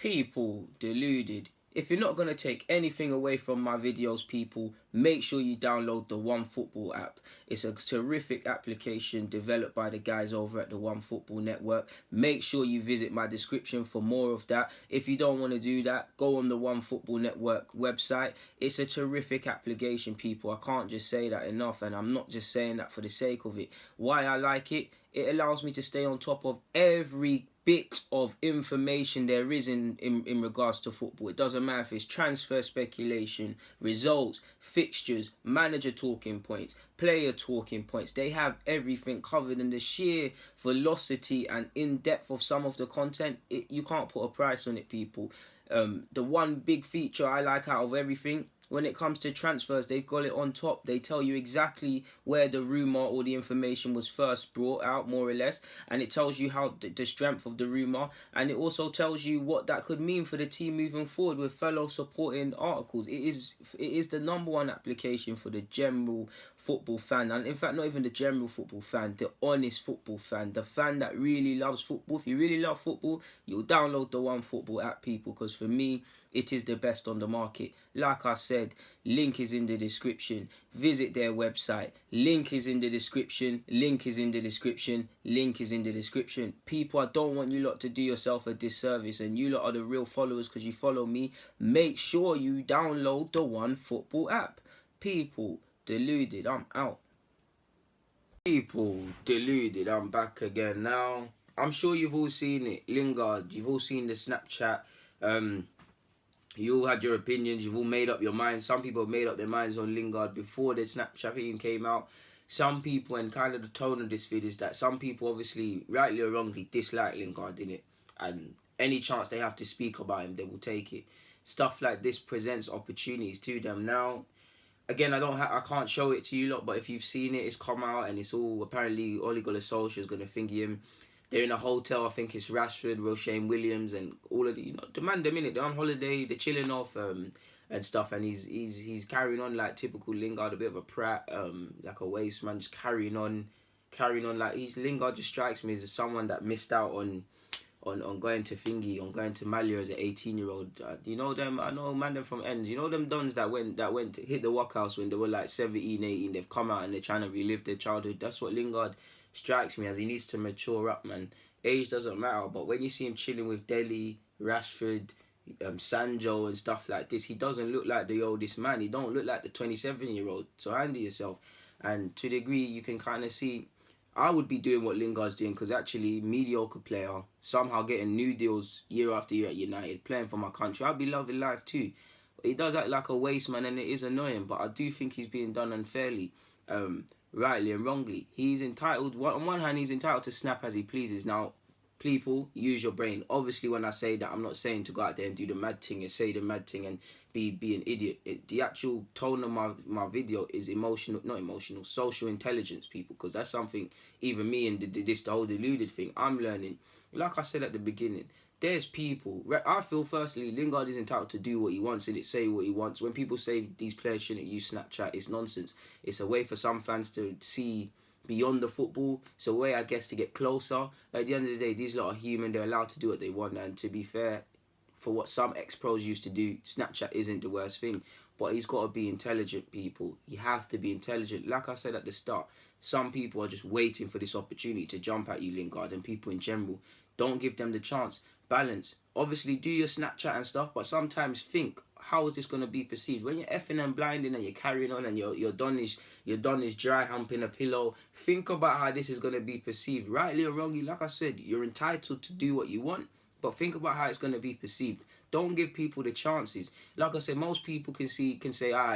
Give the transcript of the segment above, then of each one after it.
People, deluded. If you're not going to take anything away from my videos, people, make sure you download the OneFootball app. It's a terrific application developed by the guys over at the OneFootball Network. Make sure you visit my description for more of that. If you don't want to do that, go on the OneFootball Network website. It's a terrific application, people. I can't just say that enough, and I'm not just saying that for the sake of it. Why I like it? It allows me to stay on top of every bit of information there is in regards to football. It doesn't matter if it's transfer speculation, results, fixtures, manager talking points, player talking points. They have everything covered, and the sheer velocity and in-depth of some of the content, you can't put a price on it, people. The one big feature I like out of everything, when it comes to transfers, they've got it on top. They tell you exactly where the rumour or the information was first brought out, more or less. And it tells you how the strength of the rumour. And it also tells you what that could mean for the team moving forward with fellow supporting articles. It is the #1 application for the general football fan. And in fact, not even the general football fan, the honest football fan. The fan that really loves football. If you really love football, you'll download the OneFootball app, people. Because for me, it is the best on the market. Like I said, link is in the description. Visit their website. Link is in the description. Link is in the description. Link is in the description. People, I don't want you lot to do yourself a disservice, and you lot are the real followers because you follow me. Make sure you download the OneFootball app. People, deluded, I'm out. People, deluded, I'm back again. Now, I'm sure you've all seen it. Lingard, you've all seen the Snapchat. You all had your opinions, you've all made up your minds. Some people have made up their minds on Lingard before the Snapchat even came out. Some people, and kind of the tone of this video is that some people obviously, rightly or wrongly, dislike Lingard, innit? And any chance they have to speak about him, they will take it. Stuff like this presents opportunities to them. Now, again, I can't show it to you lot, but if you've seen it, it's come out and it's all, apparently, Ole Gunnar Solskjaer's going to think him. They're in a hotel, I think it's Rashford, Roshane Williams, and all of the, the man, they're on holiday, they're chilling off and stuff, and he's carrying on like typical Lingard, a bit of a prat, like a waste man, just carrying on like Lingard just strikes me as someone that missed out on going to Thingy, on going to Malia as an 18-year-old. You know them, I know man them from ends. You know them dons that went to hit the workhouse when they were like 17, 18, they've come out and they're trying to relive their childhood. That's what Lingard strikes me as. He needs to mature up, man. Age doesn't matter, but when you see him chilling with Dele, Rashford, Sancho and stuff like this, he doesn't look like the oldest man. He don't look like the 27-year-old. So handle yourself. And to the degree you can kind of see, I would be doing what Lingard's doing, because actually mediocre player, somehow getting new deals year after year at United, playing for my country. I'd be loving life too. He does act like a waste man, and it is annoying, but I do think he's being done unfairly. Rightly and wrongly. He's entitled, on one hand, he's entitled to snap as he pleases. Now, people, use your brain. Obviously, when I say that, I'm not saying to go out there and do the mad thing and say the mad thing and be an idiot. The actual tone of my video is social intelligence, people, because that's something even me and the whole deluded thing, I'm learning. Like I said at the beginning, there's people, I feel firstly, Lingard is entitled to do what he wants and say what he wants. When people say these players shouldn't use Snapchat, it's nonsense. It's a way for some fans to see beyond the football. It's a way, I guess, to get closer. At the end of the day, these lot are human. They're allowed to do what they want. And to be fair, for what some ex-pros used to do, Snapchat isn't the worst thing. But he's got to be intelligent, people. You have to be intelligent. Like I said at the start, some people are just waiting for this opportunity to jump at you, Lingard, and people in general. Don't give them the chance. Balance. Obviously, do your Snapchat and stuff, but sometimes think, how is this going to be perceived? When you're effing and blinding and you're carrying on and you're done is dry humping a pillow, think about how this is going to be perceived. Rightly or wrongly, like I said, you're entitled to do what you want, but think about how it's going to be perceived. Don't give people the chances. Like I said, most people can say,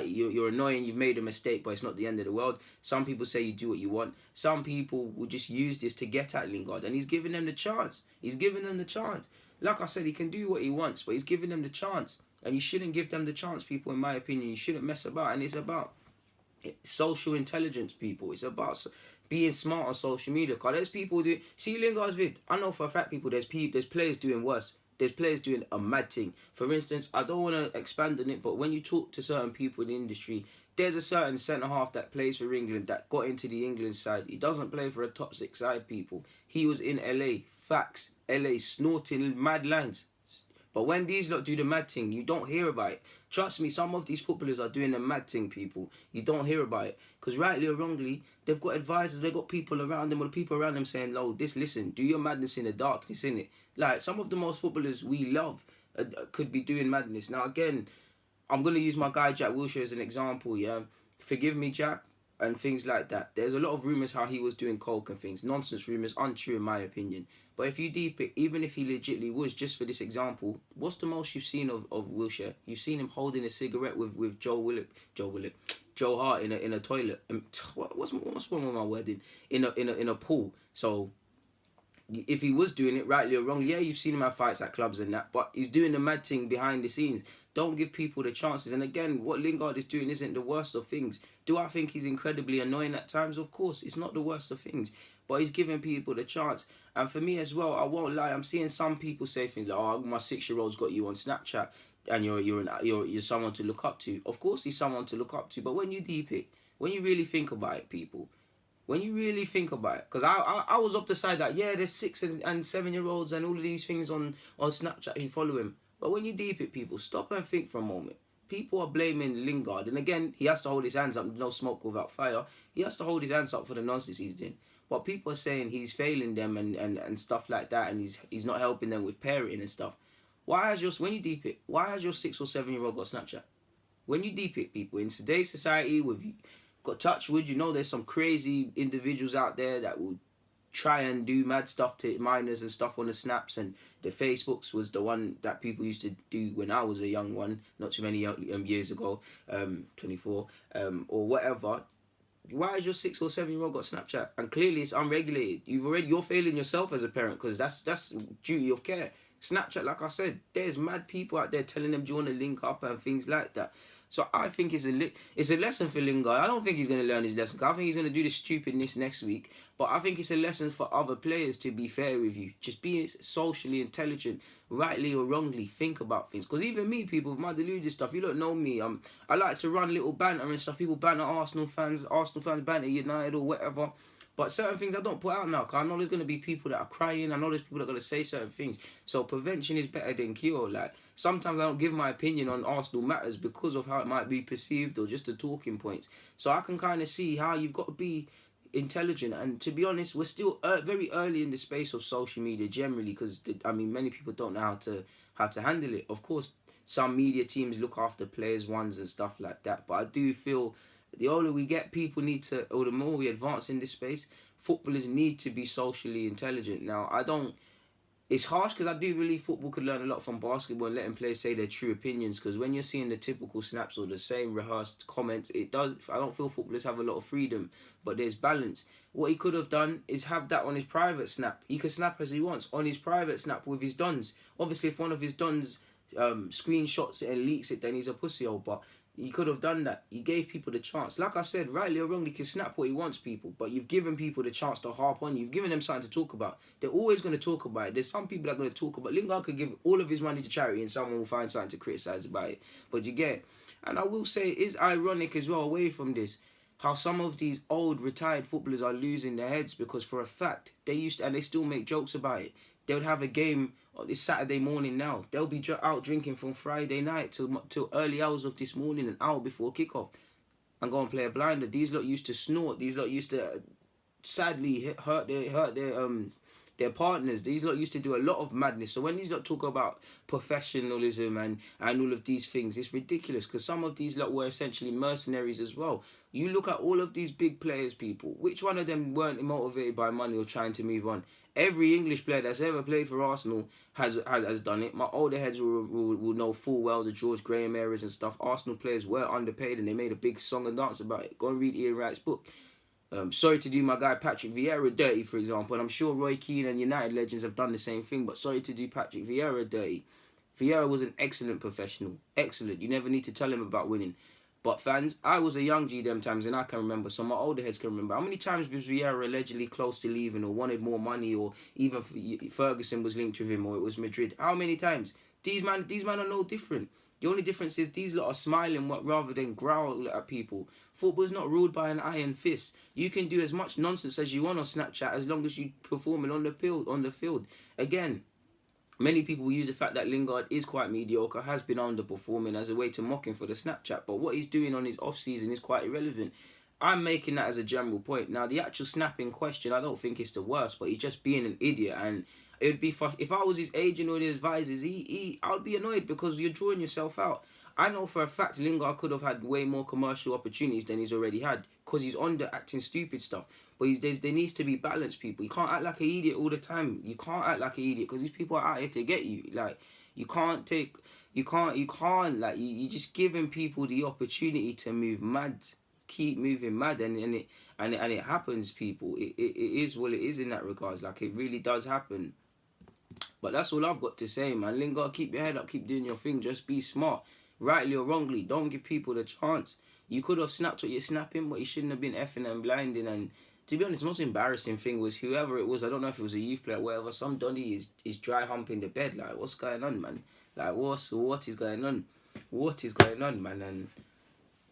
you're annoying, you've made a mistake, but it's not the end of the world. Some people say you do what you want. Some people will just use this to get at Lingard, and he's giving them the chance. He's giving them the chance. Like I said, he can do what he wants, but he's giving them the chance. And you shouldn't give them the chance, people, in my opinion. You shouldn't mess about. And it's about social intelligence, people. It's about being smart on social media. Because there's people do... See Lingard's vid. I know for a fact, people, there's players doing worse. There's players doing a mad thing. For instance, I don't want to expand on it, but when you talk to certain people in the industry, there's a certain centre-half that plays for England that got into the England side. He doesn't play for a top 6 side, people. He was in LA. Facts. LA snorting mad lines. But when these lot do the mad thing, you don't hear about it. Trust me, some of these footballers are doing the mad thing, people. You don't hear about it. Because rightly or wrongly, they've got advisors, they've got people around them, or the people around them saying, "Oh, listen, do your madness in the darkness, innit?" Like, some of the most footballers we love could be doing madness. Now, again, I'm going to use my guy Jack Wilshere as an example, yeah? Forgive me, Jack, and things like that. There's a lot of rumours how he was doing coke and things. Nonsense rumours, untrue in my opinion. But if you deep it, even if he legitimately was, just for this example, what's the most you've seen of Wilshere? You've seen him holding a cigarette with Joe Hart in a toilet. What's wrong with my wording? In a pool. So if he was doing it rightly or wrongly, yeah, you've seen him have fights at clubs and that, but he's doing the mad thing behind the scenes. Don't give people the chances. And again, what Lingard is doing isn't the worst of things. Do I think he's incredibly annoying at times? Of course, it's not the worst of things, but he's giving people the chance. And for me as well, I won't lie, I'm seeing some people say things like, "Oh, my 6-year-old's got you on Snapchat and you're someone to look up to." Of course he's someone to look up to, but when you deep it, when you really think about it, people, when you really think about it, because I was off the side that, yeah, there's 6 and 7-year-olds and all of these things on Snapchat who follow him. But when you deep it, people, stop and think for a moment. People are blaming Lingard. And again, he has to hold his hands up. No smoke without fire. He has to hold his hands up for the nonsense he's doing. But people are saying he's failing them and stuff like that. And he's not helping them with parenting and stuff. When you deep it, why has your 6 or 7-year-old got Snapchat? When you deep it, people, in today's society, with got touch wood, you know there's some crazy individuals out there that will try and do mad stuff to minors and stuff on the snaps, and the Facebooks was the one that people used to do when I was a young one, not too many years ago, 24, or whatever. Why has your 6 or 7-year-old got Snapchat? And clearly it's unregulated. You're failing yourself as a parent, because that's duty of care. Snapchat, like I said, there's mad people out there telling them, "Do you want to link up?" and things like that. So I think it's a lesson for Lingard. I don't think he's going to learn his lesson. I think he's going to do this stupidness next week. But I think it's a lesson for other players, to be fair with you. Just be socially intelligent, rightly or wrongly. Think about things. Because even me, people, with my deluded stuff, you don't know me. I like to run little banter and stuff. People banter Arsenal fans banter United or whatever. But certain things I don't put out now, because I know there's going to be people that are crying. I know there's people that are going to say certain things. So prevention is better than cure. Like, sometimes I don't give my opinion on Arsenal matters because of how it might be perceived or just the talking points. So I can kind of see how you've got to be intelligent. And to be honest, we're still very early in the space of social media generally, because, many people don't know how to handle it. Of course, some media teams look after players' ones and stuff like that. But I do feel the older we get, people need to, or the more we advance in this space, footballers need to be socially intelligent. Now, it's harsh, because I do believe football could learn a lot from basketball and letting players say their true opinions, because when you're seeing the typical snaps or the same rehearsed comments, I don't feel footballers have a lot of freedom, but there's balance. What he could have done is have that on his private snap. He can snap as he wants on his private snap with his dons. Obviously, if one of his dons screenshots it and leaks it, then he's a pussy-hole, but he could have done that. He gave people the chance. Like I said, rightly or wrongly, he can snap what he wants, people. But you've given people the chance to harp on you. You've given them something to talk about. They're always going to talk about it. There's some people that are going to talk about it. Lingard could give all of his money to charity and someone will find something to criticise about it. But you get it. And I will say, it is ironic as well, away from this, how some of these old retired footballers are losing their heads, because for a fact, they still make jokes about it. They would have a game this Saturday morning now. They'll be out drinking from Friday night till early hours of this morning, an hour before kickoff, and go and play a blinder. These lot used to snort. These lot used to sadly hurt their partners. These lot used to do a lot of madness. So when these lot talk about professionalism and all of these things, it's ridiculous, because some of these lot were essentially mercenaries as well. You look at all of these big players, people. Which one of them weren't motivated by money or trying to move on? Every English player that's ever played for Arsenal has done it. My older heads will know full well the George Graham eras and stuff. Arsenal players were underpaid and they made a big song and dance about it. Go and read Ian Wright's book. Sorry to do my guy Patrick Vieira dirty, for example. And I'm sure Roy Keane and United legends have done the same thing. But sorry to do Patrick Vieira dirty. Vieira was an excellent professional. Excellent. You never need to tell him about winning. But fans, I was a young G them times and I can remember, so my older heads can remember. How many times was Vieira allegedly close to leaving or wanted more money, or even Ferguson was linked with him, or it was Madrid? How many times? These man are no different. The only difference is these lot are smiling rather than growl at people. Football's not ruled by an iron fist. You can do as much nonsense as you want on Snapchat as long as you performing on the field. Again, Many people use the fact that Lingard is quite mediocre, has been underperforming as a way to mock him for the Snapchat. But what he's doing on his off season is quite irrelevant. I'm making that as a general point. Now, the actual snap in question, I don't think it's the worst, but he's just being an idiot. And it would be if I was his agent or his advisors, I would be annoyed because you're drawing yourself out. I know for a fact Lingard could have had way more commercial opportunities than he's already had because he's on the acting stupid stuff. But there needs to be balance, people. You can't act like an idiot all the time. You can't act like an idiot because these people are out here to get you. Like, you can't, like, you just giving people the opportunity to move mad. Keep moving mad, and it happens, people. It is what it is in that regards. Like, it really does happen. But that's all I've got to say, man. Lingard, keep your head up, keep doing your thing. Just be smart, rightly or wrongly. Don't give people the chance. You could have snapped what you're snapping, but you shouldn't have been effing and blinding. And to be honest, the most embarrassing thing was whoever it was. I don't know if it was a youth player or whatever. Some Donny is dry humping the bed. Like, what's going on, man? Like, what is going on? What is going on, man? And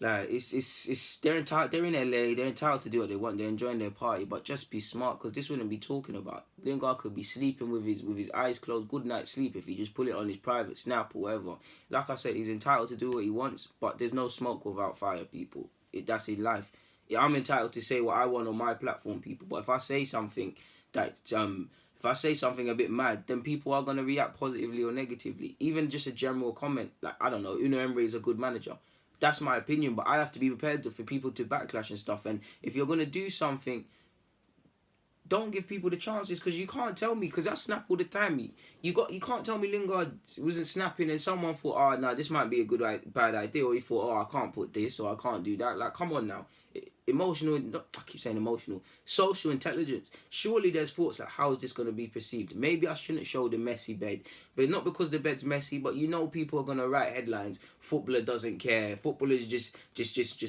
like, it's they're entitled. They're in LA. They're entitled to do what they want. They're enjoying their party, but just be smart, because this wouldn't be talking about. Lingard could be sleeping with his eyes closed, good night's sleep, if he just put it on his private snap or whatever. Like I said, he's entitled to do what he wants, but there's no smoke without fire, people. That's in life. I'm entitled to say what I want on my platform, people. But if I say something that if I say something a bit mad, then people are gonna react positively or negatively. Even just a general comment, like, I don't know, Unai Emery is a good manager. That's my opinion, but I have to be prepared for people to backlash and stuff. And if you're gonna do something, don't give people the chances, because you can't tell me, because I snap all the time. You can't tell me Lingard wasn't snapping and someone thought, oh, no, this might be a bad idea, or he thought, oh, I can't put this, or I can't do that. Like, come on now. Emotional, I keep saying emotional, social intelligence. Surely there's thoughts like, how is this going to be perceived? Maybe I shouldn't show the messy bed, but not because the bed's messy, but you know people are going to write headlines. Footballer doesn't care. Footballer's just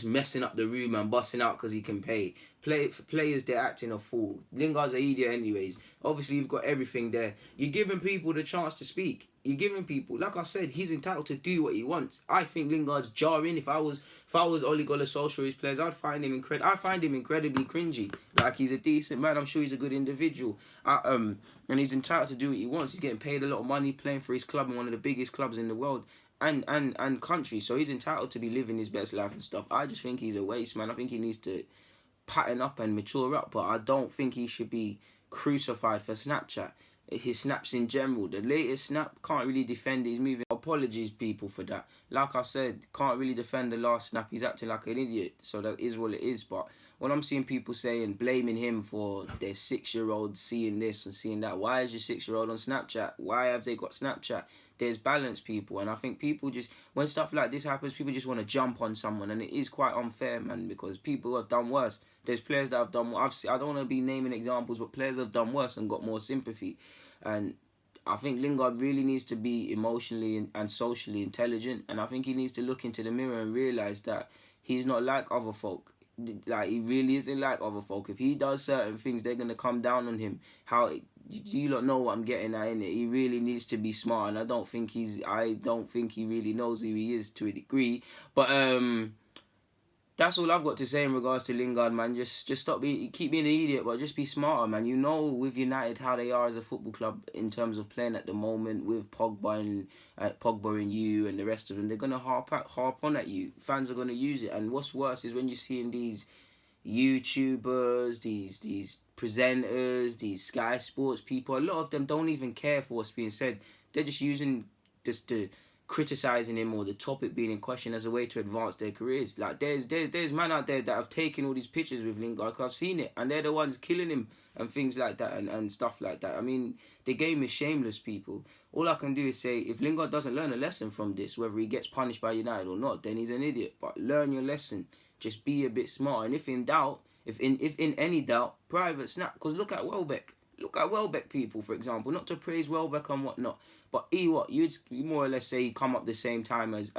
messing up the room and busting out because he can pay. Players, they're acting a fool. Lingard's an idiot anyways. Obviously, you've got everything there. You're giving people the chance to speak. You're giving people, like I said, he's entitled to do what he wants. I think Lingard's jarring. If I was Ole Gunnar Solskjaer's players, I'd find him incredibly cringy. Like, he's a decent man. I'm sure he's a good individual. And he's entitled to do what he wants. He's getting paid a lot of money playing for his club and one of the biggest clubs in the world and country. So he's entitled to be living his best life and stuff. I just think he's a waste, man. I think he needs to pattern up and mature up, but I don't think he should be crucified for Snapchat. His snaps in general, the latest snap, can't really defend his moving. Apologies, people, for that. Like I said, can't really defend the last snap. He's acting like an idiot, so that is what it is. But when I'm seeing people saying, blaming him for their 6-year-old seeing this and seeing that, why is your 6-year-old on Snapchat? Why have they got Snapchat? There's balance, people, and I think people just, when stuff like this happens, people just want to jump on someone, and it is quite unfair, man, because people have done worse. There's players that have done, I don't want to be naming examples, but players have done worse and got more sympathy. And I think Lingard really needs to be emotionally and socially intelligent, and I think he needs to look into the mirror and realise that he's not like other folk. Like, he really isn't like other folk. If he does certain things, they're going to come down on him. You don't know what I'm getting at, innit? He really needs to be smart, and I don't think he really knows who he is to a degree. But that's all I've got to say in regards to Lingard, man. Just keep being an idiot, but just be smarter, man. You know, with United, how they are as a football club in terms of playing at the moment with Pogba and you and the rest of them. They're gonna harp on at you. Fans are gonna use it, and what's worse is when you're seeing these YouTubers, these presenters, these Sky Sports people. A lot of them don't even care for what's being said. They're just using to criticising him or the topic being in question as a way to advance their careers. Like, there's man out there that have taken all these pictures with Lingard, because I've seen it, and they're the ones killing him and things like that and stuff like that. I mean, the game is shameless, people. All I can do is say, if Lingard doesn't learn a lesson from this, whether he gets punished by United or not, then he's an idiot. But learn your lesson. Just be a bit smart. And if in doubt, if in any doubt, private snap. Because look at Welbeck. Look at Welbeck, people, for example. Not to praise Welbeck and whatnot, but you'd more or less say he come up the same time as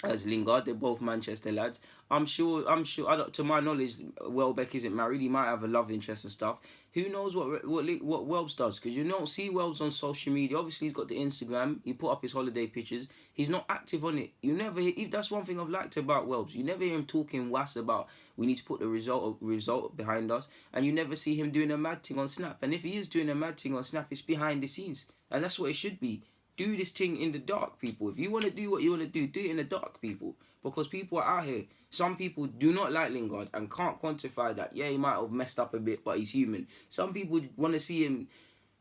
as Lingard. They're both Manchester lads. I'm sure. To my knowledge, Welbeck isn't married. He might have a love interest and stuff. Who knows what Welbs does? Because you don't see Welbs on social media. Obviously, he's got the Instagram. He put up his holiday pictures. He's not active on it. You never. That's one thing I've liked about Welbs. You never hear him talking was about we need to put the result behind us, and you never see him doing a mad thing on Snap. And if he is doing a mad thing on Snap, it's behind the scenes, and that's what it should be. Do this thing in the dark, people. If you want to do what you want to do it in the dark, people. Because people are out here. Some people do not like Lingard and can't quantify that. Yeah, he might have messed up a bit, but he's human. Some people want to see him.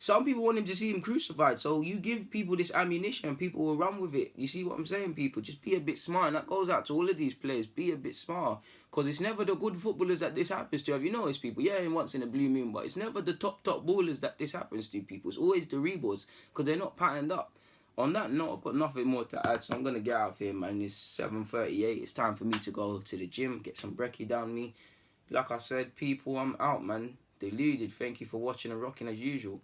Some people want him to see him crucified. So you give people this ammunition and people will run with it. You see what I'm saying, people? Just be a bit smart. And that goes out to all of these players. Be a bit smart. Because it's never the good footballers that this happens to. Have you noticed, people? Yeah, once in a blue moon. But it's never the top ballers that this happens to, people. It's always the rebels. Because they're not patterned up. On that note, I've got nothing more to add, so I'm going to get out of here, man. It's 7:38. It's time for me to go to the gym, get some brekkie down me. Like I said, people, I'm out, man. Deluded. Thank you for watching and rocking as usual.